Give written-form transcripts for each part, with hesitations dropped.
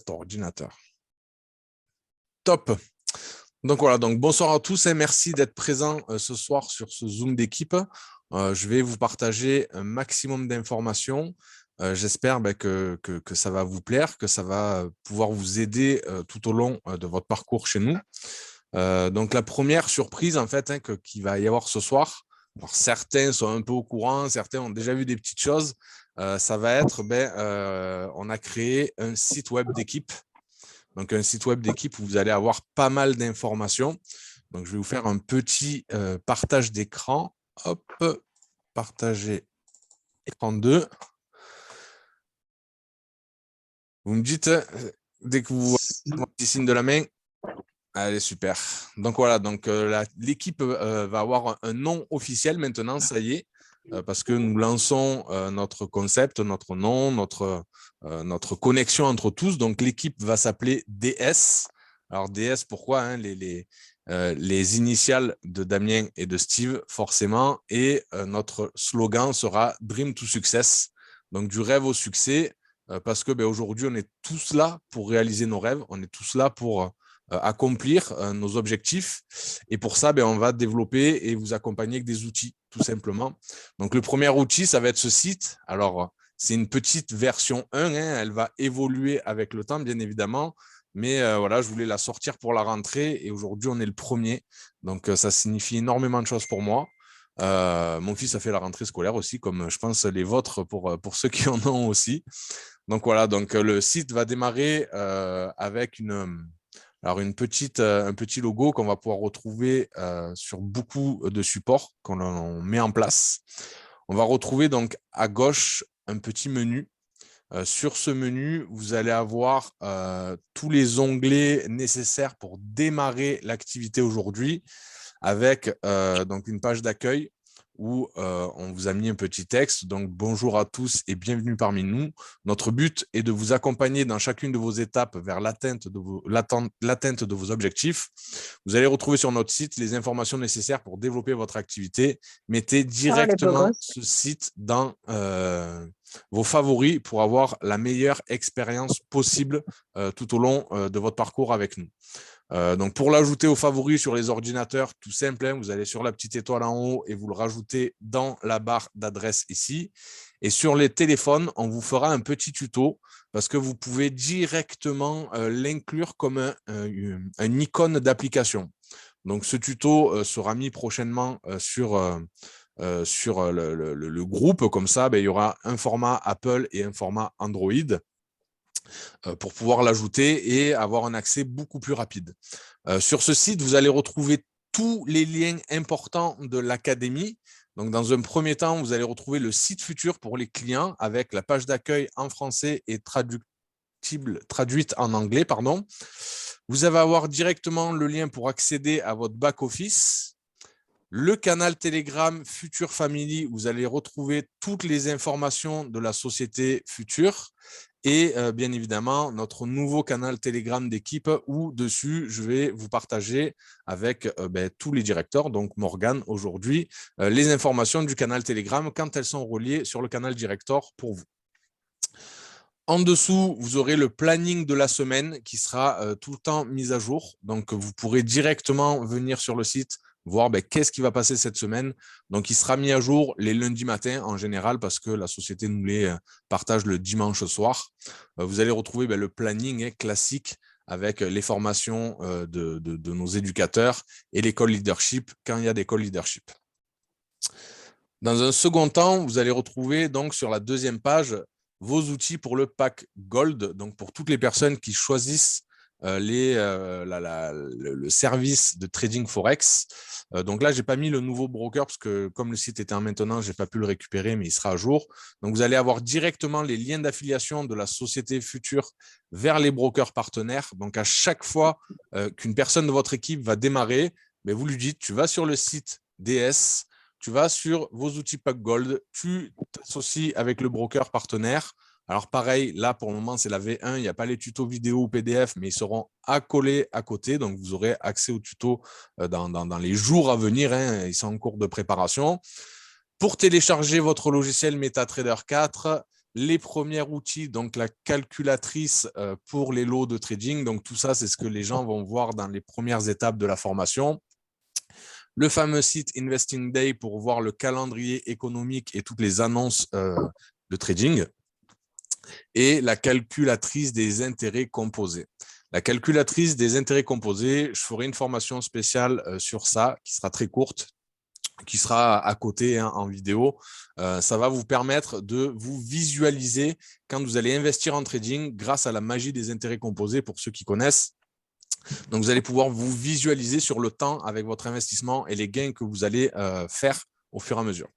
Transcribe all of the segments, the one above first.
votre ordinateur. Top. Donc voilà, donc bonsoir à tous et merci d'être présents ce soir sur ce Zoom d'équipe. Je vais vous partager un maximum d'informations. J'espère que ça va vous plaire, que ça va pouvoir vous aider tout au long de votre parcours chez nous. Donc la première surprise en fait qu'il va y avoir ce soir, alors certains sont un peu au courant, certains ont déjà vu des petites choses, ça va être, on a créé un site web d'équipe. Donc, un site web d'équipe où vous allez avoir pas mal d'informations. Donc, je vais vous faire un petit partage d'écran. Hop, partager écran 2. Vous me dites, dès que vous voyez mon petit signe de la main, allez, super. Donc, voilà, donc l'équipe va avoir un nom officiel maintenant, ça y est, parce que nous lançons notre concept, notre nom, notre connexion entre tous. Donc, l'équipe va s'appeler DS. Alors, DS, pourquoi les initiales de Damien et de Steve, forcément. Et notre slogan sera Dream to Success. Donc, du rêve au succès, parce que aujourd'hui, on est tous là pour réaliser nos rêves. On est tous là pour accomplir nos objectifs. Et pour ça, on va développer et vous accompagner avec des outils, tout simplement. Donc, le premier outil, ça va être ce site. Alors, c'est une petite version 1. Elle va évoluer avec le temps, bien évidemment. Mais voilà, je voulais la sortir pour la rentrée. Et aujourd'hui, on est le premier. Donc, ça signifie énormément de choses pour moi. Mon fils a fait la rentrée scolaire aussi, comme je pense les vôtres pour ceux qui en ont aussi. Donc, voilà, donc le site va démarrer avec un petit logo qu'on va pouvoir retrouver sur beaucoup de supports qu'on met en place. On va retrouver donc à gauche un petit menu. Sur ce menu, vous allez avoir tous les onglets nécessaires pour démarrer l'activité aujourd'hui avec donc une page d'accueil où on vous a mis un petit texte. Donc, bonjour à tous et bienvenue parmi nous. Notre but est de vous accompagner dans chacune de vos étapes vers l'atteinte de vos objectifs. Vous allez retrouver sur notre site les informations nécessaires pour développer votre activité. Mettez directement ce site dans vos favoris pour avoir la meilleure expérience possible tout au long de votre parcours avec nous. Donc, pour l'ajouter aux favoris sur les ordinateurs, tout simple, vous allez sur la petite étoile en haut et vous le rajoutez dans la barre d'adresse ici. Et sur les téléphones, on vous fera un petit tuto parce que vous pouvez directement l'inclure comme un icône d'application. Donc, ce tuto sera mis prochainement sur le groupe. Comme ça, il y aura un format Apple et un format Android pour pouvoir l'ajouter et avoir un accès beaucoup plus rapide. Sur ce site, vous allez retrouver tous les liens importants de l'académie. Donc, dans un premier temps, vous allez retrouver le site futur pour les clients avec la page d'accueil en français et traduite en anglais. Pardon. Vous allez avoir directement le lien pour accéder à votre back-office. Le canal Telegram Future Family, vous allez retrouver toutes les informations de la société Future. Et bien évidemment, notre nouveau canal Telegram d'équipe où dessus, je vais vous partager avec tous les directeurs, donc Morgane aujourd'hui, les informations du canal Telegram quand elles sont reliées sur le canal directeur pour vous. En dessous, vous aurez le planning de la semaine qui sera tout le temps mis à jour. Donc, vous pourrez directement venir sur le site voir qu'est-ce qui va passer cette semaine. Donc, il sera mis à jour les lundis matins en général parce que la société nous les partage le dimanche soir. Vous allez retrouver le planning classique avec les formations de nos éducateurs et l'école leadership quand il y a des calls leadership. Dans un second temps, vous allez retrouver donc sur la deuxième page vos outils pour le pack Gold, donc pour toutes les personnes qui choisissent le service de trading Forex. Donc là, je n'ai pas mis le nouveau broker parce que comme le site était en maintenance, je n'ai pas pu le récupérer, mais il sera à jour. Donc, vous allez avoir directement les liens d'affiliation de la société Future vers les brokers partenaires. Donc, à chaque fois qu'une personne de votre équipe va démarrer, vous lui dites, tu vas sur le site DS, tu vas sur vos outils Pack Gold, tu t'associes avec le broker partenaire. Alors pareil, là pour le moment c'est la V1, il n'y a pas les tutos vidéo ou PDF, mais ils seront accolés à côté, donc vous aurez accès aux tutos dans les jours à venir, ils sont en cours de préparation. Pour télécharger votre logiciel MetaTrader 4, les premiers outils, donc la calculatrice pour les lots de trading. Donc, tout ça, c'est ce que les gens vont voir dans les premières étapes de la formation. Le fameux site Investing Day pour voir le calendrier économique et toutes les annonces de trading. Et la calculatrice des intérêts composés. La calculatrice des intérêts composés, je ferai une formation spéciale sur ça, qui sera très courte, qui sera à côté en vidéo. Ça va vous permettre de vous visualiser quand vous allez investir en trading grâce à la magie des intérêts composés pour ceux qui connaissent. Donc, vous allez pouvoir vous visualiser sur le temps avec votre investissement et les gains que vous allez faire au fur et à mesure.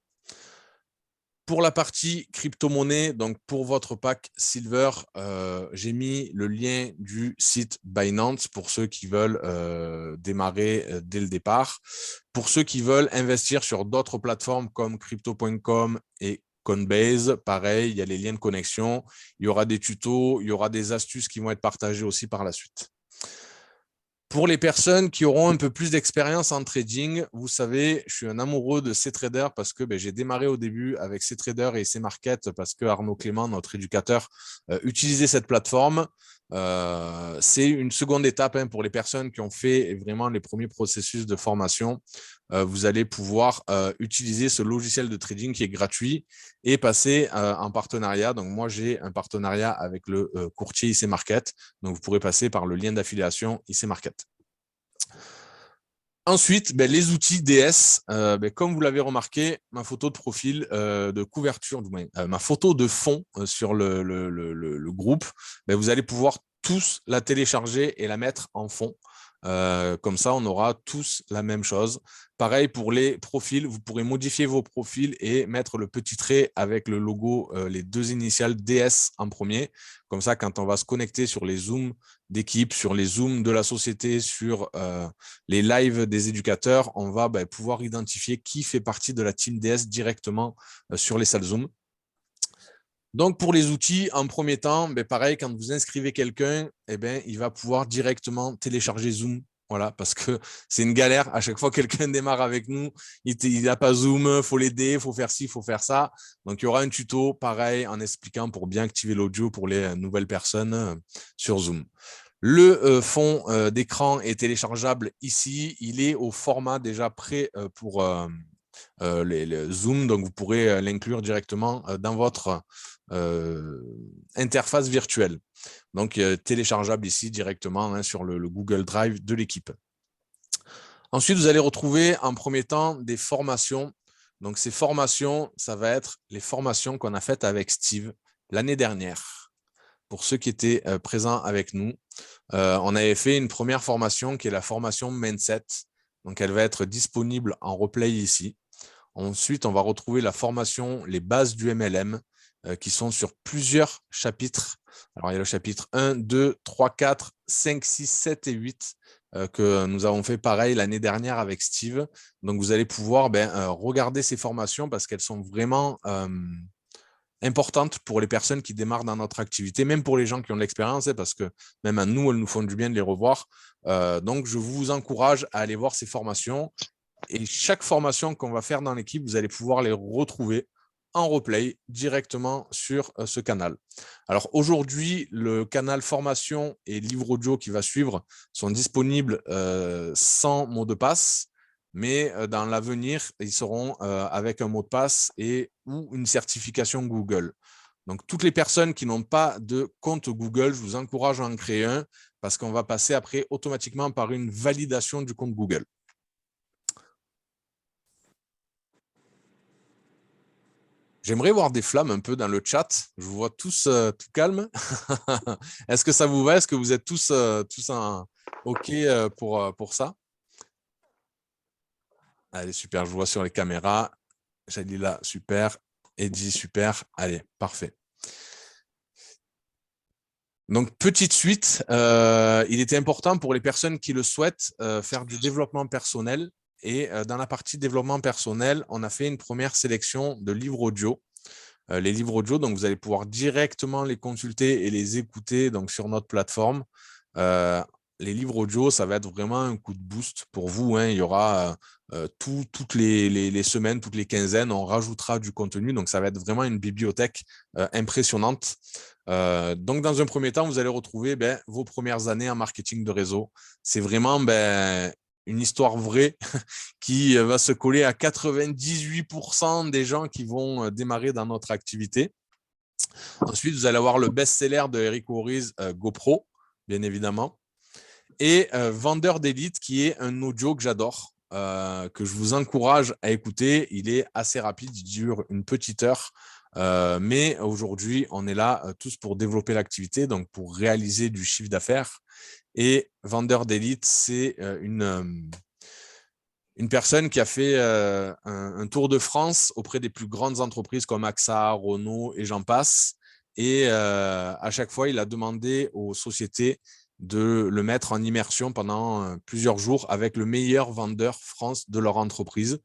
Pour la partie crypto-monnaie, donc pour votre pack Silver, j'ai mis le lien du site Binance pour ceux qui veulent démarrer dès le départ. Pour ceux qui veulent investir sur d'autres plateformes comme crypto.com et Coinbase, pareil, il y a les liens de connexion. Il y aura des tutos, il y aura des astuces qui vont être partagées aussi par la suite. Pour les personnes qui auront un peu plus d'expérience en trading, vous savez, je suis un amoureux de CTrader parce que j'ai démarré au début avec CTrader et CMarket parce que Arnaud Clément, notre éducateur, utilisait cette plateforme. C'est une seconde étape pour les personnes qui ont fait vraiment les premiers processus de formation. Vous allez pouvoir utiliser ce logiciel de trading qui est gratuit et passer en partenariat. Donc, moi, j'ai un partenariat avec le courtier IC Market. Donc, vous pourrez passer par le lien d'affiliation IC Market. Ensuite, les outils DS, comme vous l'avez remarqué, ma photo de profil de couverture, ma photo de fond sur le groupe, vous allez pouvoir tous la télécharger et la mettre en fond. Comme ça, on aura tous la même chose. Pareil pour les profils, vous pourrez modifier vos profils et mettre le petit trait avec le logo, les deux initiales DS en premier. Comme ça, quand on va se connecter sur les Zooms d'équipe, sur les Zooms de la société, sur les lives des éducateurs, on va pouvoir identifier qui fait partie de la team DS directement sur les salles Zoom. Donc, pour les outils, en premier temps, pareil, quand vous inscrivez quelqu'un, il va pouvoir directement télécharger Zoom. Voilà, parce que c'est une galère. À chaque fois que quelqu'un démarre avec nous, il n'a pas Zoom, il faut l'aider, il faut faire ci, il faut faire ça. Donc, il y aura un tuto, pareil, en expliquant pour bien activer l'audio pour les nouvelles personnes sur Zoom. Le fond d'écran est téléchargeable ici. Il est au format déjà prêt pour les Zoom. Donc, vous pourrez l'inclure directement dans votre interface virtuelle. Donc, téléchargeable ici directement sur le Google Drive de l'équipe. Ensuite, vous allez retrouver en premier temps des formations. Donc, ces formations, ça va être les formations qu'on a faites avec Steve l'année dernière. Pour ceux qui étaient présents avec nous, on avait fait une première formation qui est la formation Mindset. Donc, elle va être disponible en replay ici. Ensuite, on va retrouver la formation Les bases du MLM qui sont sur plusieurs chapitres. Alors, il y a le chapitre 1, 2, 3, 4, 5, 6, 7 et 8 que nous avons fait pareil l'année dernière avec Steve. Donc, vous allez pouvoir regarder ces formations parce qu'elles sont vraiment importantes pour les personnes qui démarrent dans notre activité, même pour les gens qui ont de l'expérience, parce que même à nous, elles nous font du bien de les revoir. Donc, je vous encourage à aller voir ces formations. Et chaque formation qu'on va faire dans l'équipe, vous allez pouvoir les retrouver en replay directement sur ce canal. Alors aujourd'hui, le canal formation et livre audio qui va suivre sont disponibles sans mot de passe, mais dans l'avenir, ils seront avec un mot de passe et ou une certification Google. Donc, toutes les personnes qui n'ont pas de compte Google, je vous encourage à en créer un parce qu'on va passer après automatiquement par une validation du compte Google. J'aimerais voir des flammes un peu dans le chat. Je vous vois tous tout calme. Est-ce que ça vous va? Est-ce que vous êtes tous OK pour ça? Allez, super. Je vous vois sur les caméras. Jalila, super. Eddie, super. Allez, parfait. Donc, petite suite. Il était important pour les personnes qui le souhaitent faire du développement personnel. Et dans la partie développement personnel, on a fait une première sélection de livres audio. Les livres audio, donc vous allez pouvoir directement les consulter et les écouter donc, sur notre plateforme. les livres audio, ça va être vraiment un coup de boost pour vous. Hein. Il y aura toutes les semaines, toutes les quinzaines, on rajoutera du contenu. Donc, ça va être vraiment une bibliothèque impressionnante. Donc, dans un premier temps, vous allez retrouver vos premières années en marketing de réseau. C'est vraiment une histoire vraie qui va se coller à 98% des gens qui vont démarrer dans notre activité. Ensuite, vous allez avoir le best-seller de Eric Worre, GoPro, bien évidemment. Et Vendeur d'élite, qui est un audio que j'adore, que je vous encourage à écouter. Il est assez rapide, il dure une petite heure. Mais aujourd'hui, on est là tous pour développer l'activité, donc pour réaliser du chiffre d'affaires. Et Vendeur d'élite, c'est une personne qui a fait un tour de France auprès des plus grandes entreprises comme AXA, Renault et j'en passe. Et à chaque fois, il a demandé aux sociétés de le mettre en immersion pendant plusieurs jours avec le meilleur vendeur France de leur entreprise.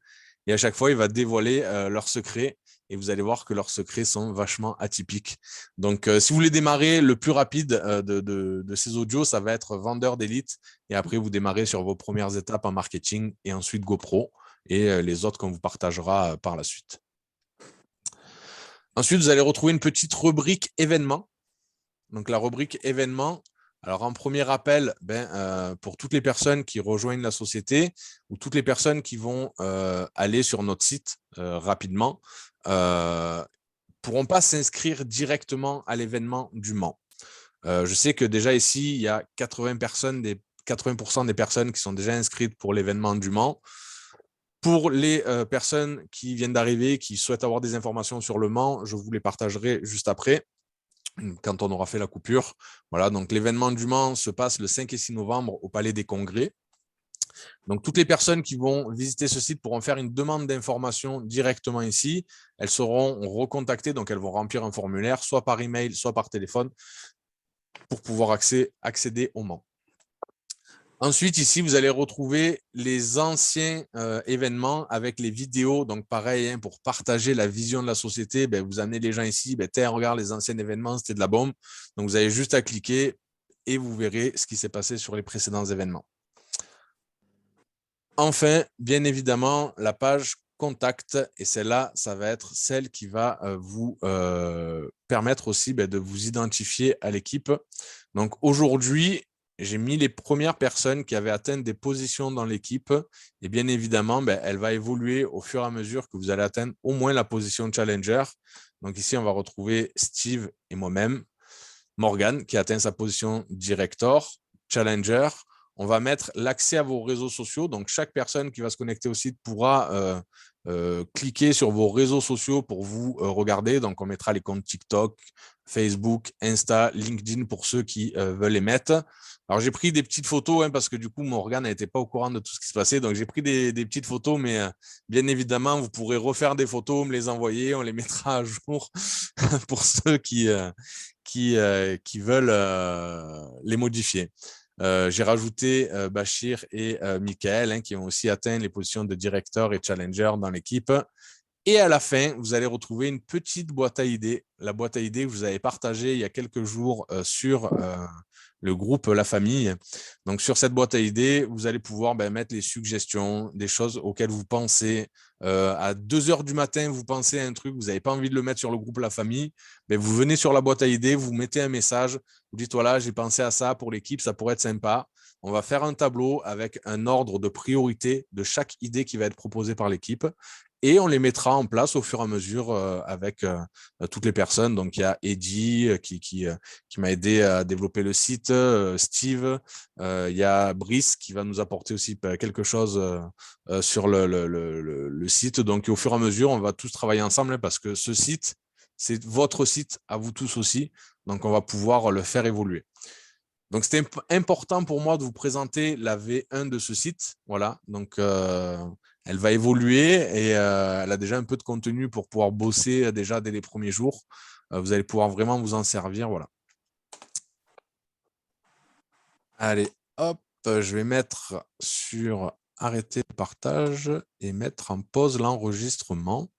Et à chaque fois, il va dévoiler leurs secrets et vous allez voir que leurs secrets sont vachement atypiques. Donc, si vous voulez démarrer, le plus rapide de ces audios, ça va être Vendeur d'élite. Et après, vous démarrez sur vos premières étapes en marketing et ensuite GoPro et les autres qu'on vous partagera par la suite. Ensuite, vous allez retrouver une petite rubrique événements. Donc, la rubrique événements, alors en premier rappel, pour toutes les personnes qui rejoignent la société ou toutes les personnes qui vont aller sur notre site rapidement, pourront pas s'inscrire directement à l'événement du Mans. Je sais que déjà ici, il y a 80% des personnes qui sont déjà inscrites pour l'événement du Mans. Pour les personnes qui viennent d'arriver, qui souhaitent avoir des informations sur le Mans, je vous les partagerai juste après, quand on aura fait la coupure. Voilà, donc l'événement du Mans se passe le 5 et 6 novembre au Palais des Congrès. Donc, toutes les personnes qui vont visiter ce site pourront faire une demande d'information directement ici. Elles seront recontactées, donc elles vont remplir un formulaire, soit par email, soit par téléphone, pour pouvoir accéder au Mans. Ensuite, ici, vous allez retrouver les anciens événements avec les vidéos. Donc, pareil, hein, pour partager la vision de la société, vous amenez les gens ici. Tiens, regarde les anciens événements, c'était de la bombe. Donc, vous avez juste à cliquer et vous verrez ce qui s'est passé sur les précédents événements. Enfin, bien évidemment, la page contact, et celle-là, ça va être celle qui va vous permettre aussi de vous identifier à l'équipe. Donc, aujourd'hui, j'ai mis les premières personnes qui avaient atteint des positions dans l'équipe. Et bien évidemment, elle va évoluer au fur et à mesure que vous allez atteindre au moins la position challenger. Donc ici, on va retrouver Steve et moi-même. Morgan, qui atteint sa position director, challenger. On va mettre l'accès à vos réseaux sociaux. Donc, chaque personne qui va se connecter au site pourra cliquer sur vos réseaux sociaux pour vous regarder. Donc, on mettra les comptes TikTok, Facebook, Insta, LinkedIn pour ceux qui veulent les mettre. Alors, j'ai pris des petites photos parce que du coup, Morgane n'était pas au courant de tout ce qui se passait. Donc, j'ai pris des petites photos, mais bien évidemment, vous pourrez refaire des photos, me les envoyer. On les mettra à jour pour ceux qui veulent les modifier. J'ai rajouté Bachir et Michael qui ont aussi atteint les positions de directeur et challenger dans l'équipe. Et à la fin, vous allez retrouver une petite boîte à idées, la boîte à idées que vous avez partagée il y a quelques jours sur le groupe La Famille. Donc, sur cette boîte à idées, vous allez pouvoir mettre les suggestions, des choses auxquelles vous pensez. À 2 heures du matin, vous pensez à un truc, vous n'avez pas envie de le mettre sur le groupe La Famille, vous venez sur la boîte à idées, vous mettez un message, vous dites voilà, j'ai pensé à ça pour l'équipe, ça pourrait être sympa. On va faire un tableau avec un ordre de priorité de chaque idée qui va être proposée par l'équipe. Et on les mettra en place au fur et à mesure avec toutes les personnes. Donc, il y a Eddie qui m'a aidé à développer le site, Steve, il y a Brice qui va nous apporter aussi quelque chose sur le site. Donc, au fur et à mesure, on va tous travailler ensemble parce que ce site, c'est votre site à vous tous aussi. Donc, on va pouvoir le faire évoluer. Donc, c'était important pour moi de vous présenter la V1 de ce site. Voilà. Donc, elle va évoluer et elle a déjà un peu de contenu pour pouvoir bosser déjà dès les premiers jours. Vous allez pouvoir vraiment vous en servir. Voilà. Allez, hop, je vais mettre sur arrêter le partage et mettre en pause l'enregistrement.